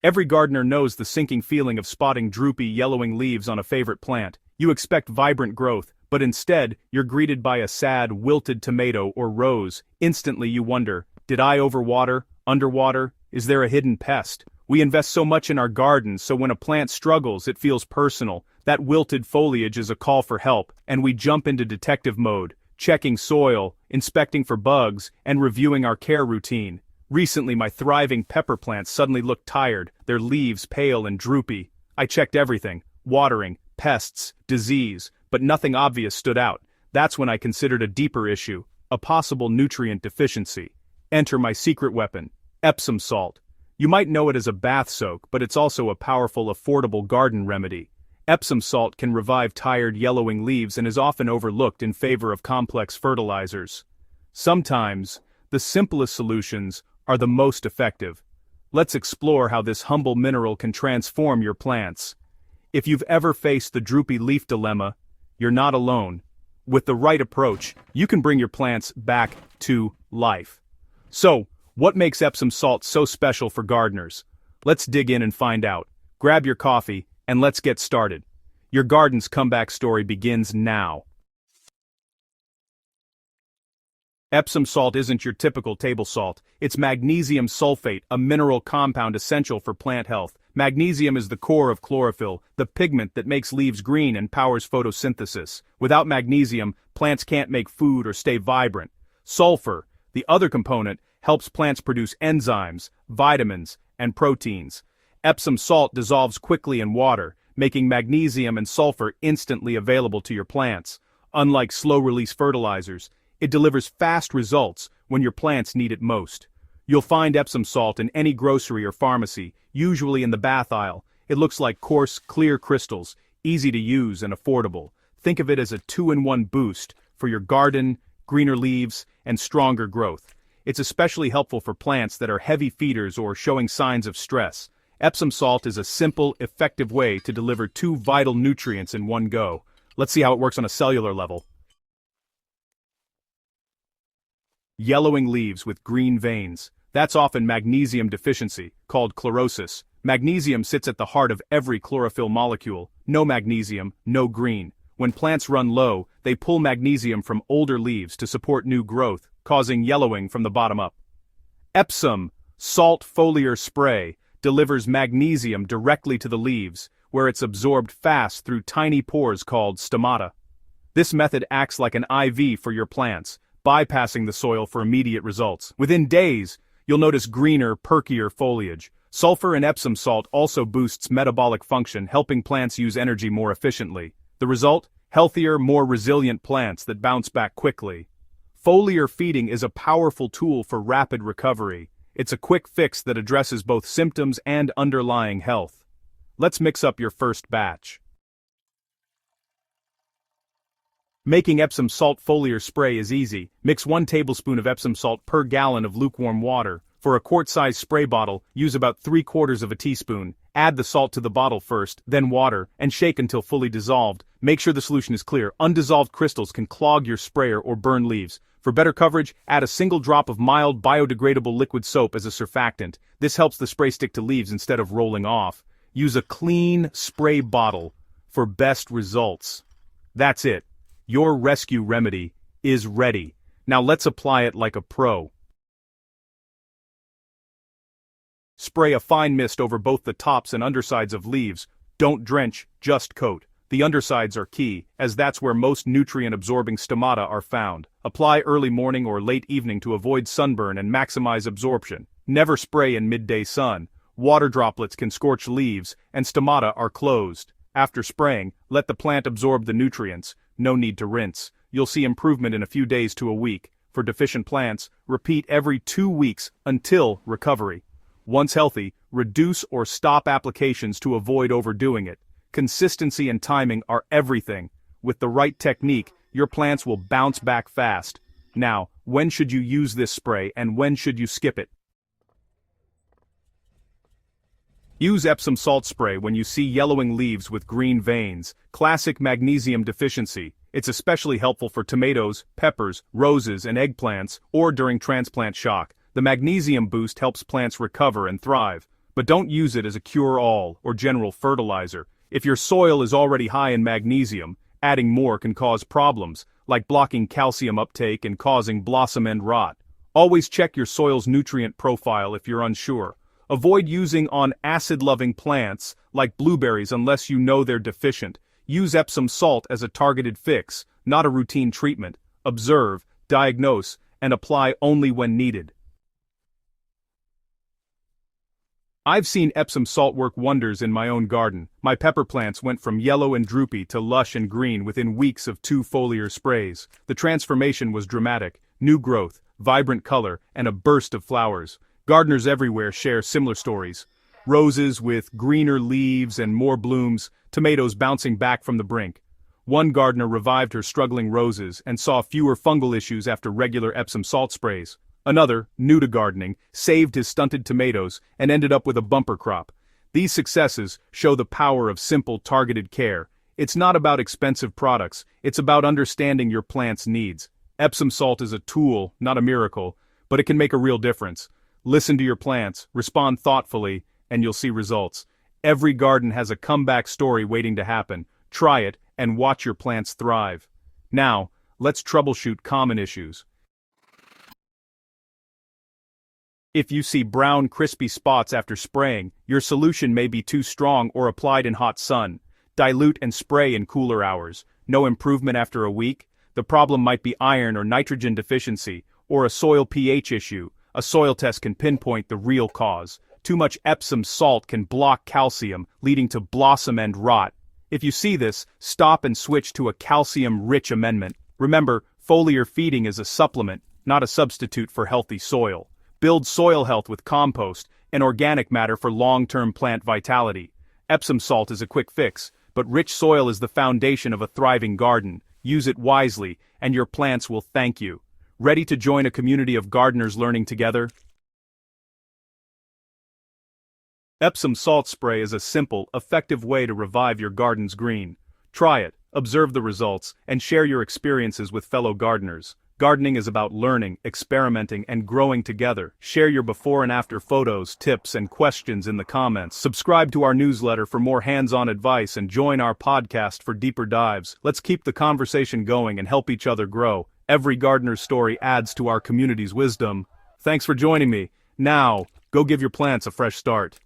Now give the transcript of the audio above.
Every gardener knows the sinking feeling of spotting droopy, yellowing leaves on a favorite plant. You expect vibrant growth, but instead, you're greeted by a sad, wilted tomato or rose. Instantly you wonder, did I overwater, underwater? Is there a hidden pest? We invest so much in our gardens, so when a plant struggles, it feels personal. That wilted foliage is a call for help, and we jump into detective mode, checking soil, inspecting for bugs, and reviewing our care routine. Recently my thriving pepper plants suddenly looked tired, their leaves pale and droopy. I checked everything, watering, pests, disease, but nothing obvious stood out. That's when I considered a deeper issue, a possible nutrient deficiency. Enter my secret weapon, Epsom salt. You might know it as a bath soak, but it's also a powerful, affordable garden remedy. Epsom salt can revive tired, yellowing leaves and is often overlooked in favor of complex fertilizers. Sometimes, the simplest solutions are the most effective. Let's explore how this humble mineral can transform your plants. If you've ever faced the droopy leaf dilemma, you're not alone. With the right approach, you can bring your plants back to life. So, what makes Epsom salt so special for gardeners? Let's dig in and find out. Grab your coffee, and let's get started. Your garden's comeback story begins now. Epsom salt isn't your typical table salt. It's magnesium sulfate, a mineral compound essential for plant health. Magnesium is the core of chlorophyll, the pigment that makes leaves green and powers photosynthesis. Without magnesium, plants can't make food or stay vibrant. Sulfur, the other component, helps plants produce enzymes, vitamins, and proteins. Epsom salt dissolves quickly in water, making magnesium and sulfur instantly available to your plants. Unlike slow-release fertilizers, it delivers fast results when your plants need it most. You'll find Epsom salt in any grocery or pharmacy, usually in the bath aisle. It looks like coarse, clear crystals, easy to use and affordable. Think of it as a two-in-one boost for your garden, greener leaves, and stronger growth. It's especially helpful for plants that are heavy feeders or showing signs of stress. Epsom salt is a simple, effective way to deliver two vital nutrients in one go. Let's see how it works on a cellular level. Yellowing leaves with green veins. That's often magnesium deficiency, called chlorosis. Magnesium sits at the heart of every chlorophyll molecule. No magnesium, no green. When plants run low, they pull magnesium from older leaves to support new growth, causing yellowing from the bottom up. Epsom salt foliar spray delivers magnesium directly to the leaves, where it's absorbed fast through tiny pores called stomata. This method acts like an IV for your plants, bypassing the soil for immediate results. Within days, you'll notice greener, perkier foliage. Sulfur in Epsom salt also boosts metabolic function, helping plants use energy more efficiently. The result? Healthier, more resilient plants that bounce back quickly. Foliar feeding is a powerful tool for rapid recovery. It's a quick fix that addresses both symptoms and underlying health. Let's mix up your first batch. Making Epsom salt foliar spray is easy. Mix 1 tablespoon of Epsom salt per gallon of lukewarm water. For a quart-sized spray bottle, use about 3/4 of a teaspoon. Add the salt to the bottle first, then water, and shake until fully dissolved. Make sure the solution is clear. Undissolved crystals can clog your sprayer or burn leaves. For better coverage, add a single drop of mild biodegradable liquid soap as a surfactant. This helps the spray stick to leaves instead of rolling off. Use a clean spray bottle for best results. That's it. Your rescue remedy is ready. Now let's apply it like a pro. Spray a fine mist over both the tops and undersides of leaves. Don't drench, just coat. The undersides are key, as that's where most nutrient-absorbing stomata are found. Apply early morning or late evening to avoid sunburn and maximize absorption. Never spray in midday sun. Water droplets can scorch leaves, and stomata are closed. After spraying, let the plant absorb the nutrients. No need to rinse. You'll see improvement in a few days to a week. For deficient plants, repeat every 2 weeks until recovery. Once healthy, reduce or stop applications to avoid overdoing it. Consistency and timing are everything. With the right technique, your plants will bounce back fast. Now, when should you use this spray and when should you skip it? Use Epsom salt spray when you see yellowing leaves with green veins, classic magnesium deficiency. It's especially helpful for tomatoes, peppers, roses, and eggplants, or during transplant shock. The magnesium boost helps plants recover and thrive. but don't use it as a cure-all or general fertilizer. If your soil is already high in magnesium, adding more can cause problems, like blocking calcium uptake and causing blossom end rot. Always check your soil's nutrient profile if you're unsure. Avoid using on acid-loving plants, like blueberries, unless you know they're deficient. Use Epsom salt as a targeted fix, not a routine treatment. Observe, diagnose, and apply only when needed. I've seen Epsom salt work wonders in my own garden. My pepper plants went from yellow and droopy to lush and green within weeks of 2 foliar sprays. The transformation was dramatic: new growth, vibrant color, and a burst of flowers. Gardeners everywhere share similar stories. Roses with greener leaves and more blooms, tomatoes bouncing back from the brink. One gardener revived her struggling roses and saw fewer fungal issues after regular Epsom salt sprays. Another, new to gardening, saved his stunted tomatoes and ended up with a bumper crop. These successes show the power of simple, targeted care. It's not about expensive products, it's about understanding your plant's needs. Epsom salt is a tool, not a miracle, but it can make a real difference. Listen to your plants, respond thoughtfully, and you'll see results. Every garden has a comeback story waiting to happen. Try it and watch your plants thrive. Now, let's troubleshoot common issues. If you see brown, crispy spots after spraying, your solution may be too strong or applied in hot sun. Dilute and spray in cooler hours. No improvement after a week? The problem might be iron or nitrogen deficiency, or a soil pH issue. A soil test can pinpoint the real cause. Too much Epsom salt can block calcium, leading to blossom end rot. If you see this, stop and switch to a calcium-rich amendment. Remember, foliar feeding is a supplement, not a substitute for healthy soil. Build soil health with compost and organic matter for long-term plant vitality. Epsom salt is a quick fix, but rich soil is the foundation of a thriving garden. Use it wisely, and your plants will thank you. Ready to join a community of gardeners learning together? Epsom salt spray is a simple, effective way to revive your garden's green. Try it, observe the results, and share your experiences with fellow gardeners. Gardening is about learning, experimenting, and growing together. Share your before and after photos, tips, and questions in the comments. Subscribe to our newsletter for more hands-on advice and join our podcast for deeper dives. Let's keep the conversation going and help each other grow. Every gardener's story adds to our community's wisdom. Thanks for joining me. Now, go give your plants a fresh start.